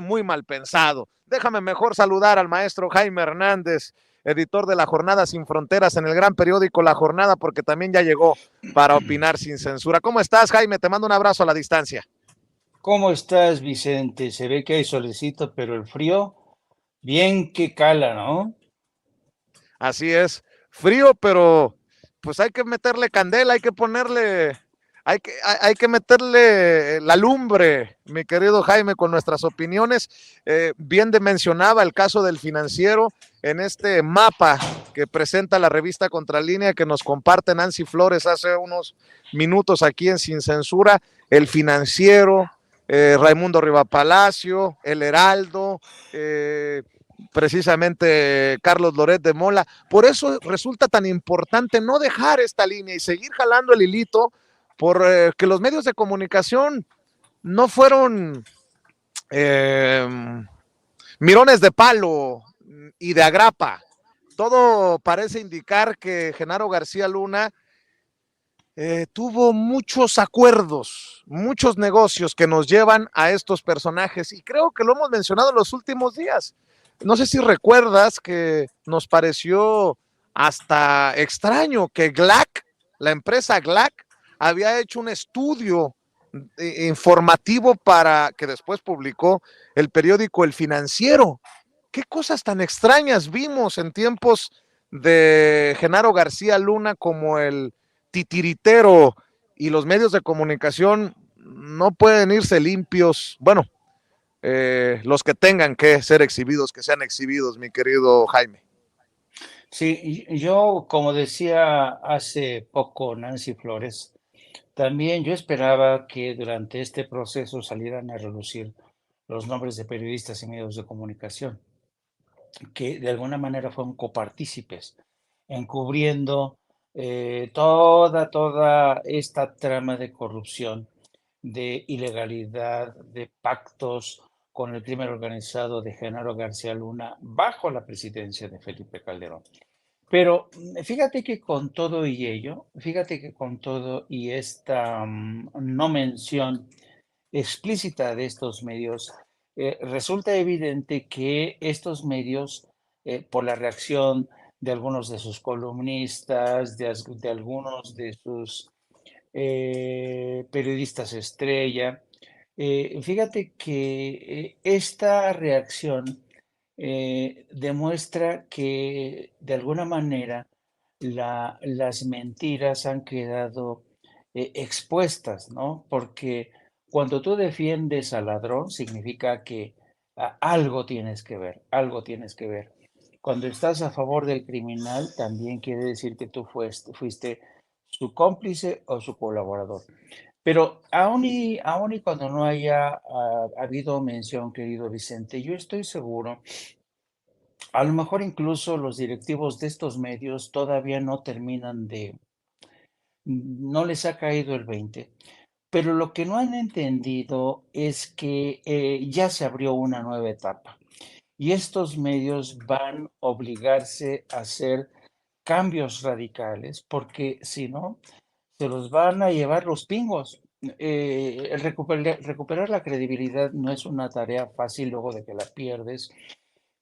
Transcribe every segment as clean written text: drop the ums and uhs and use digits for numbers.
muy mal pensado. Déjame mejor saludar al maestro Jaime Hernández, editor de La Jornada Sin Fronteras en el gran periódico La Jornada, porque también ya llegó para opinar sin censura. ¿Cómo estás, Jaime? Te mando un abrazo a la distancia. ¿Cómo estás, Vicente? Se ve que hay solecito, pero el frío, bien que cala, ¿no? Así es, frío, pero pues hay que meterle candela, hay que ponerle, hay que meterle la lumbre, mi querido Jaime, con nuestras opiniones. Bien de mencionaba el caso del Financiero en este mapa que presenta la revista Contralínea que nos comparte Nancy Flores hace unos minutos aquí en Sin Censura, el Financiero, Raimundo Rivapalacio, el Heraldo, precisamente Carlos Loret de Mola. Por eso resulta tan importante no dejar esta línea y seguir jalando el hilito, por que los medios de comunicación no fueron eh, mirones de palo y de agrapa. Todo parece indicar que Genaro García Luna tuvo muchos acuerdos, muchos negocios que nos llevan a estos personajes y creo que lo hemos mencionado en los últimos días. No sé si recuerdas que nos pareció hasta extraño que GLAC, la empresa GLAC, había hecho un estudio informativo para que después publicó el periódico El Financiero. ¿Qué cosas tan extrañas vimos en tiempos de Genaro García Luna como el titiritero y los medios de comunicación no pueden irse limpios? Bueno, los que tengan que ser exhibidos, que sean exhibidos, mi querido Jaime. Sí, yo, como decía hace poco Nancy Flores, también yo esperaba que durante este proceso salieran a relucir los nombres de periodistas y medios de comunicación, que de alguna manera fueron copartícipes, encubriendo toda esta trama de corrupción, de ilegalidad, de pactos con el crimen organizado de Genaro García Luna bajo la presidencia de Felipe Calderón. Pero fíjate que con todo y ello, fíjate que con todo y esta no mención explícita de estos medios, resulta evidente que estos medios, por la reacción de algunos de sus columnistas, de algunos de sus periodistas estrella, fíjate que esta reacción demuestra que de alguna manera las mentiras han quedado expuestas, ¿no? Porque cuando tú defiendes al ladrón significa que algo tienes que ver, algo tienes que ver. Cuando estás a favor del criminal, también quiere decir que tú fuiste su cómplice o su colaborador. Pero aún y cuando no haya habido mención, querido Vicente, yo estoy seguro, a lo mejor incluso los directivos de estos medios todavía no terminan no les ha caído el 20, pero lo que no han entendido es que ya se abrió una nueva etapa y estos medios van a obligarse a hacer cambios radicales porque si no, se los van a llevar los pingos. Recuperar la credibilidad no es una tarea fácil luego de que la pierdes,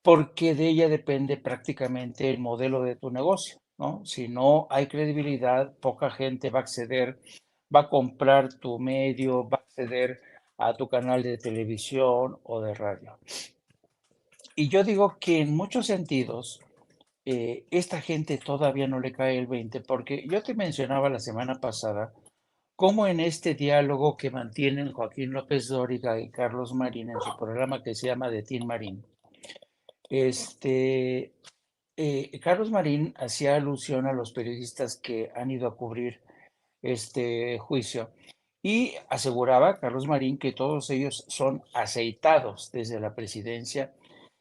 porque de ella depende prácticamente el modelo de tu negocio, ¿no? Si no hay credibilidad, poca gente va a acceder, va a comprar tu medio, va a acceder a tu canal de televisión o de radio. Y yo digo que en muchos sentidos, esta gente todavía no le cae el 20, porque yo te mencionaba la semana pasada cómo en este diálogo que mantienen Joaquín López Dóriga y Carlos Marín en su programa que se llama De Tin Marín, este, Carlos Marín hacía alusión a los periodistas que han ido a cubrir este juicio y aseguraba Carlos Marín que todos ellos son aceitados desde la presidencia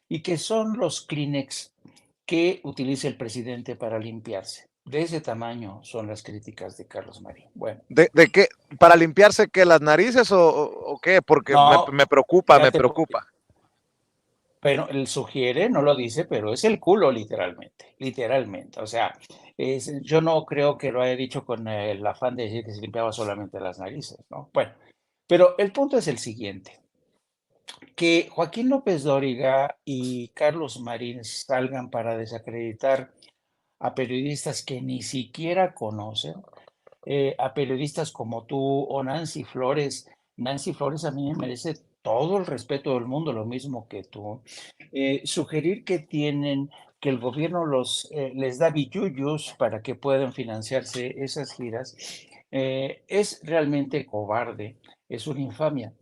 y que son los Kleenex que utiliza el presidente para limpiarse. De ese tamaño son las críticas de Carlos Marín. Bueno, ¿De qué? ¿Para limpiarse que las narices o qué? Porque no, me preocupa, me fíjate, preocupa. pero él sugiere, no lo dice, pero es el culo literalmente, literalmente. O sea, yo no creo que lo haya dicho con el afán de decir que se limpiaba solamente las narices, ¿no? Bueno, pero el punto es el siguiente. Que Joaquín López Dóriga y Carlos Marín salgan para desacreditar a periodistas que ni siquiera conocen, a periodistas como tú o Nancy Flores. Nancy Flores a mí me merece todo el respeto del mundo, lo mismo que tú. Sugerir que el gobierno les da billullos para que puedan financiarse esas giras, es realmente cobarde, es una infamia.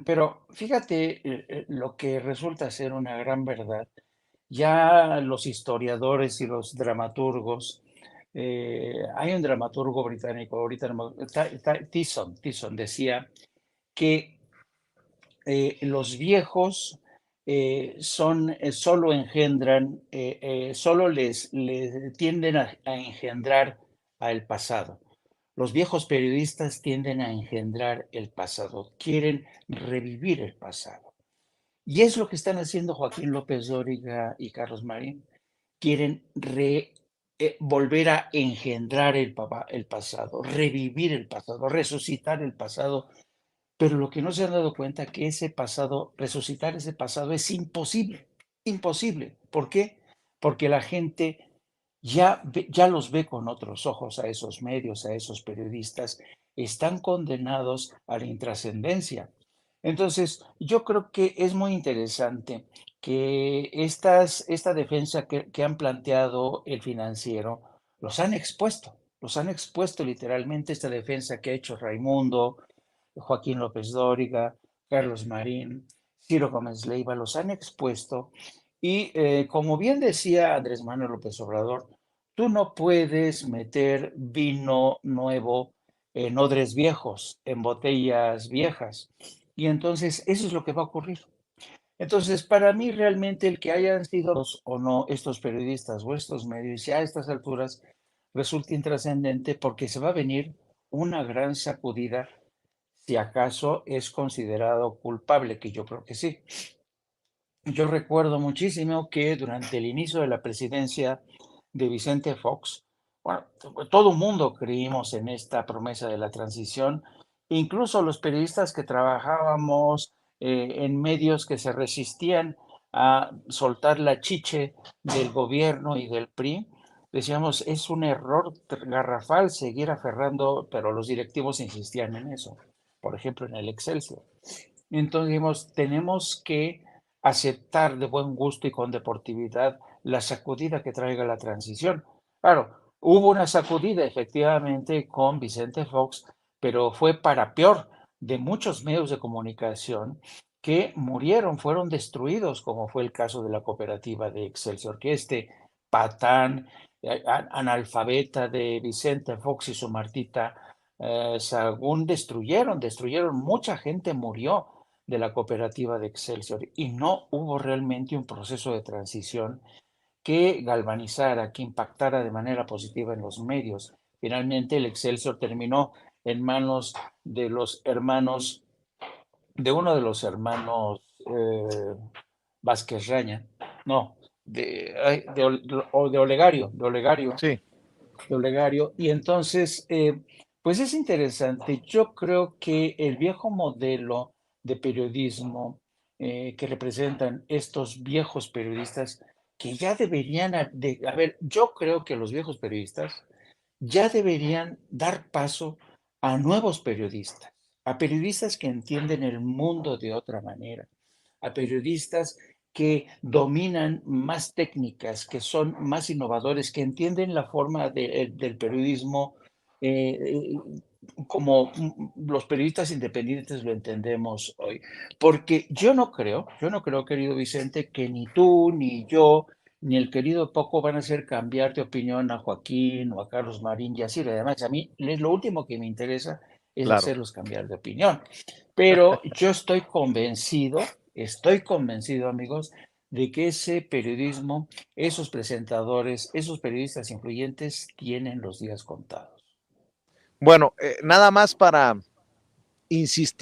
Pero fíjate lo que resulta ser una gran verdad. Ya los historiadores y los dramaturgos, hay un dramaturgo británico, ahorita no me- Tyson decía que los viejos solo engendran, solo les tienden a engendrar al pasado. Los viejos periodistas tienden a engendrar el pasado, quieren revivir el pasado. Y es lo que están haciendo Joaquín López Dóriga y Carlos Marín. Quieren volver a engendrar el pasado, revivir el pasado, resucitar el pasado. Pero lo que no se han dado cuenta que ese pasado, resucitar ese pasado es imposible, imposible. ¿Por qué? Porque la gente ya los ve con otros ojos a esos medios, a esos periodistas, están condenados a la intrascendencia. Entonces, yo creo que es muy interesante que esta defensa que han planteado el financiero, los han expuesto literalmente esta defensa que ha hecho Raimundo, Joaquín López Dóriga, Carlos Marín, Ciro Gómez Leiva, los han expuesto. Y como bien decía Andrés Manuel López Obrador, tú no puedes meter vino nuevo en odres viejos, en botellas viejas. Y entonces eso es lo que va a ocurrir. Entonces, para mí realmente el que hayan sido o no estos periodistas o estos medios, ya a estas alturas, resulta intrascendente porque se va a venir una gran sacudida si acaso es considerado culpable, que yo creo que sí. Yo recuerdo muchísimo que durante el inicio de la presidencia de Vicente Fox, bueno, todo el mundo creímos en esta promesa de la transición, incluso los periodistas que trabajábamos en medios que se resistían a soltar la chiche del gobierno y del PRI, decíamos, es un error garrafal seguir aferrando, pero los directivos insistían en eso, por ejemplo, en el Excelsior. Entonces dijimos, tenemos que aceptar de buen gusto y con deportividad la sacudida que traiga la transición. Claro, hubo una sacudida efectivamente con Vicente Fox, pero fue para peor de muchos medios de comunicación que murieron, fueron destruidos, como fue el caso de la cooperativa de Excelsior, que este patán, analfabeta de Vicente Fox y su Martita Sagún destruyeron, mucha gente murió de la cooperativa de Excelsior y no hubo realmente un proceso de transición que galvanizara, que impactara de manera positiva en los medios. Finalmente el Excelsior terminó en manos de los hermanos, de uno de los hermanos Vázquez Raña, no, de Sí. Olegario. Y entonces, pues es interesante. Yo creo que el viejo modelo de periodismo que representan estos viejos periodistas, que ya deberían, a ver, yo creo que los viejos periodistas ya deberían dar paso a nuevos periodistas, a periodistas que entienden el mundo de otra manera, a periodistas que dominan más técnicas, que son más innovadores, que entienden la forma del periodismo eh, como los periodistas independientes lo entendemos hoy. Porque yo no creo, querido Vicente, que ni tú, ni yo, ni el querido Poco van a hacer cambiar de opinión a Joaquín o a Carlos Marín y así. Además, a mí lo último que me interesa es Claro. hacerlos cambiar de opinión. Pero yo estoy convencido, amigos, de que ese periodismo, esos presentadores, esos periodistas influyentes tienen los días contados. Bueno, nada más para insistir